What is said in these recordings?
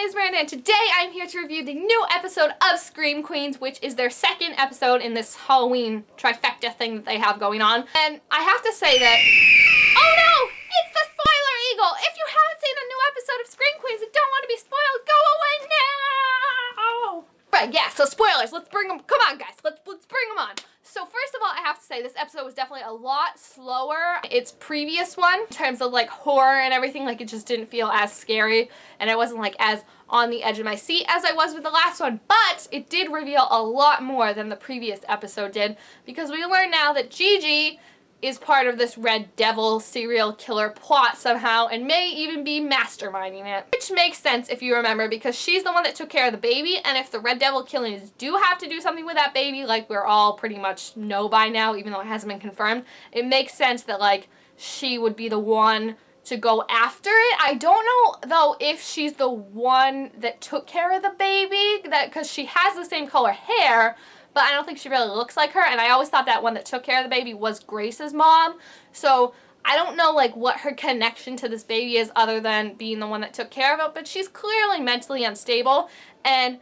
name is Miranda, and today I'm here to review the new episode of Scream Queens, which is their second episode in this Halloween trifecta thing that they have going on. And I have to say that, oh no! It's the spoiler eagle! If you haven't seen a new episode of Scream Queens and don't want to be spoiled, go away now! Right, yeah, so spoilers, let's bring them, come on guys, let's bring them on. So first of all, I have to say this episode was definitely a lot slower. Its previous one, in terms of like horror and everything, like it just didn't feel as scary and I wasn't like as on the edge of my seat as I was with the last one, but it did reveal a lot more than the previous episode did because we learn now that Gigi is part of this Red Devil serial killer plot somehow and may even be masterminding it. Which makes sense if you remember because she's the one that took care of the baby, and if the Red Devil killings do have to do something with that baby, like we're all pretty much know by now even though it hasn't been confirmed, it makes sense that like she would be the one to go after it. I don't know though if she's the one that took care of the baby, because she has the same color hair, but I don't think she really looks like her, and I always thought that one that took care of the baby was Grace's mom. So I don't know like what her connection to this baby is other than being the one that took care of it, but she's clearly mentally unstable, and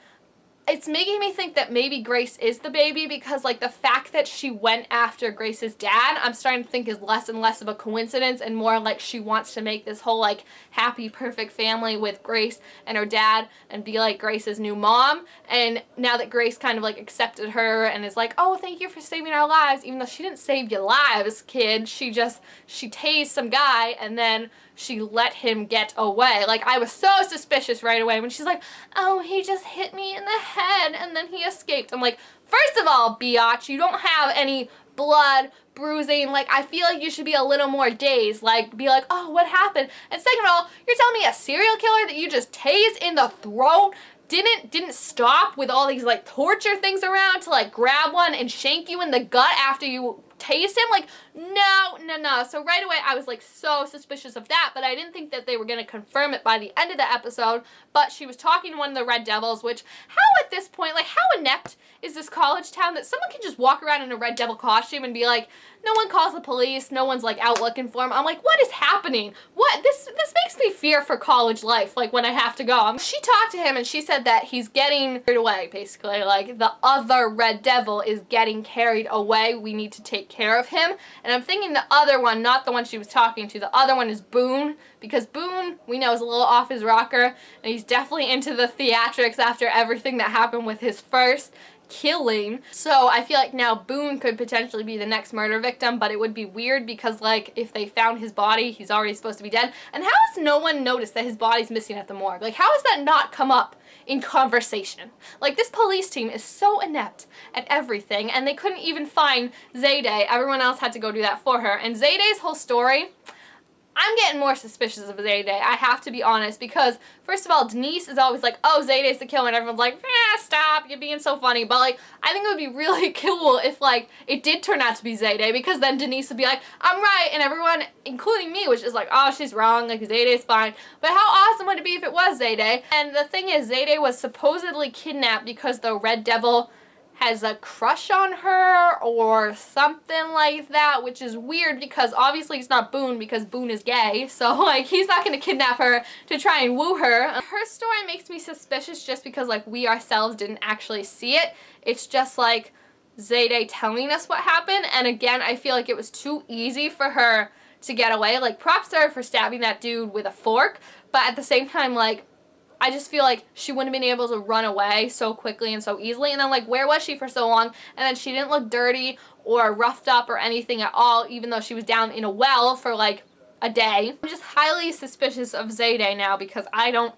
it's making me think that maybe Grace is the baby because like the fact that she went after Grace's dad, I'm starting to think is less and less of a coincidence and more like she wants to make this whole like happy perfect family with Grace and her dad and be like Grace's new mom. And now that Grace kind of like accepted her and is like, oh, thank you for saving our lives, even though she didn't save your lives, kid, she tased some guy and then she let him get away. Like, I was so suspicious right away when she's like, oh, he just hit me in the head and then he escaped. I'm like, first of all, biatch, you don't have any blood, bruising. Like, I feel like you should be a little more dazed. Like, be like, oh, what happened? And second of all, you're telling me a serial killer that you just tased in the throat didn't stop with all these like torture things around to like grab one and shank you in the gut after you tased him? Like, no. So right away I was like so suspicious of that, but I didn't think that they were going to confirm it by the end of the episode. But she was talking to one of the Red Devils, which how at this point, like how inept is this college town that someone can just walk around in a Red Devil costume and be like, no one calls the police, no one's like out looking for him. I'm like, what is happening? What? This makes me fear for college life, like when I have to go. She talked to him and she said that he's getting carried away, basically. Like the other Red Devil is getting carried away. We need to take care of him. And I'm thinking the other one, not the one she was talking to, the other one is Boone, because Boone, we know, is a little off his rocker, and he's definitely into the theatrics after everything that happened with his first killing. So I feel like now Boone could potentially be the next murder victim, but it would be weird because like if they found his body, he's already supposed to be dead. And how has no one noticed that his body's missing at the morgue? Like how has that not come up in conversation? Like this police team is so inept at everything and they couldn't even find Zayday. Everyone else had to go do that for her. And Zayday's whole story, I'm getting more suspicious of Zayday, I have to be honest, because first of all, Denise is always like, oh, Zayday's the killer, and everyone's like, stop, you're being so funny. But like, I think it would be really cool if like it did turn out to be Zayday, because then Denise would be like, I'm right, and everyone, including me, was just like, oh, she's wrong, like Zayday's fine. But how awesome would it be if it was Zayday? And the thing is, Zayday was supposedly kidnapped because the Red Devil has a crush on her or something like that, which is weird because obviously it's not Boone because Boone is gay, so like he's not going to kidnap her to try and woo her. Her story makes me suspicious just because like we ourselves didn't actually see it. It's just like Zayday telling us what happened, and again I feel like it was too easy for her to get away. Like props to her for stabbing that dude with a fork, but at the same time like I just feel like she wouldn't have been able to run away so quickly and so easily. And then, like, where was she for so long? And then she didn't look dirty or roughed up or anything at all, even though she was down in a well for, like, a day. I'm just highly suspicious of Zayday now because I don't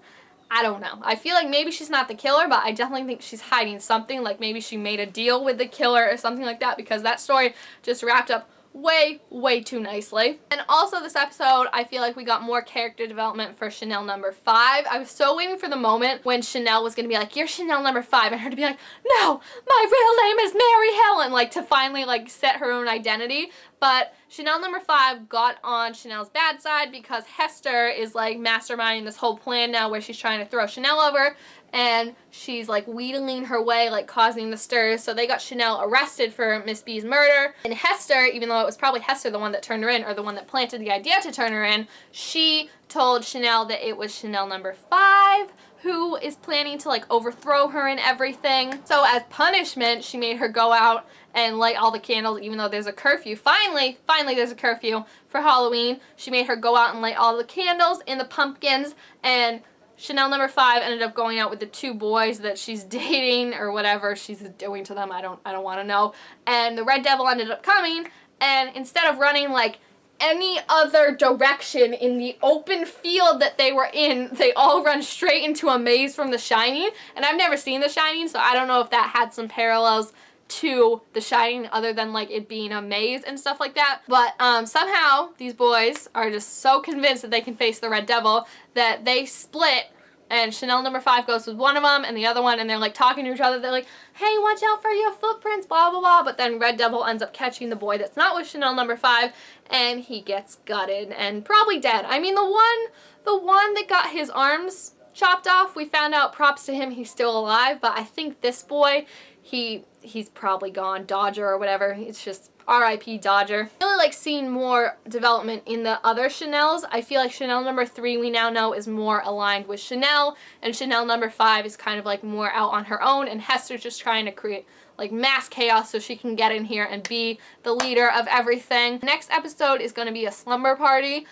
know. I feel like maybe she's not the killer, but I definitely think she's hiding something. Like, maybe she made a deal with the killer or something like that because that story just wrapped up way too nicely. And also this episode, I feel like we got more character development for Chanel number 5. I was so waiting for the moment when Chanel was gonna be like, you're Chanel number 5, and her to be like, no, my real name is Mary Helen, like to finally like set her own identity. But Chanel number 5 got on Chanel's bad side because Hester is like masterminding this whole plan now where she's trying to throw Chanel over, and she's like wheedling her way, like causing the stirs. So they got Chanel arrested for Miss B's murder. And Hester, even though it was probably Hester the one that turned her in, or the one that planted the idea to turn her in, she told Chanel that it was Chanel number 5 who is planning to like overthrow her and everything. So as punishment, she made her go out and light all the candles even though there's a curfew. Finally there's a curfew for Halloween. She made her go out and light all the candles in the pumpkins, and Chanel number 5 ended up going out with the 2 boys that she's dating or whatever she's doing to them. I don't want to know. And the Red Devil ended up coming, and instead of running like any other direction in the open field that they were in, they all run straight into a maze from The Shining. And I've never seen The Shining, so I don't know if that had some parallels to The Shining other than like it being a maze and stuff like that. But somehow these boys are just so convinced that they can face the Red Devil that they split, and Chanel number 5 goes with one of them and the other one, and they're like talking to each other. They're like, hey, watch out for your footprints, blah, blah, blah. But then Red Devil ends up catching the boy that's not with Chanel number 5, and he gets gutted and probably dead. I mean, the one that got his arms chopped off, we found out, props to him, he's still alive. But I think this boy, he's probably gone. Dodger or whatever. It's just R.I.P. Dodger. I really like seeing more development in the other Chanels. I feel like Chanel number 3 we now know is more aligned with Chanel, and Chanel number 5 is kind of like more out on her own, and Hester's just trying to create like mass chaos so she can get in here and be the leader of everything. The next episode is going to be a slumber party.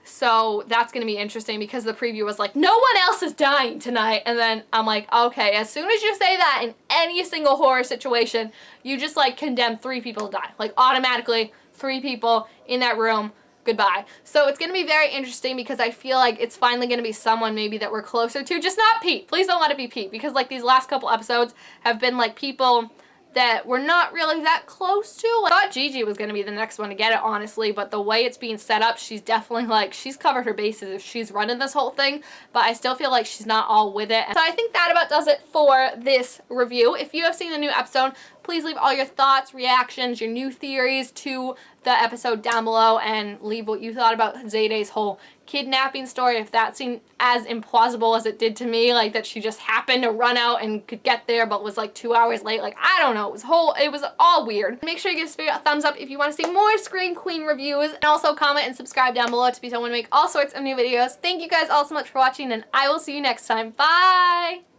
So that's going to be interesting because the preview was like, no one else is dying tonight. And then I'm like, okay, as soon as you say that in any single horror situation, you just like condemn 3 people to die. Like automatically 3 people in that room, goodbye. So it's going to be very interesting because I feel like it's finally going to be someone maybe that we're closer to. Just not Pete. Please don't let it be Pete, because like these last couple episodes have been like people that we're not really that close to. I thought Gigi was going to be the next one to get it, honestly, but the way it's being set up, she's definitely like, she's covered her bases if she's running this whole thing, but I still feel like she's not all with it. So I think that about does it for this review. If you have seen the new episode, please leave all your thoughts, reactions, your new theories to the episode down below, and leave what you thought about Zayday's whole kidnapping story, if that seemed as implausible as it did to me, like that she just happened to run out and could get there but was like 2 hours late. Like, I don't know, it was all weird. Make sure you give this video a thumbs up if you want to see more Scream Queen reviews, and also comment and subscribe down below to be someone to make all sorts of new videos. Thank you guys all so much for watching, and I will see you next time. Bye!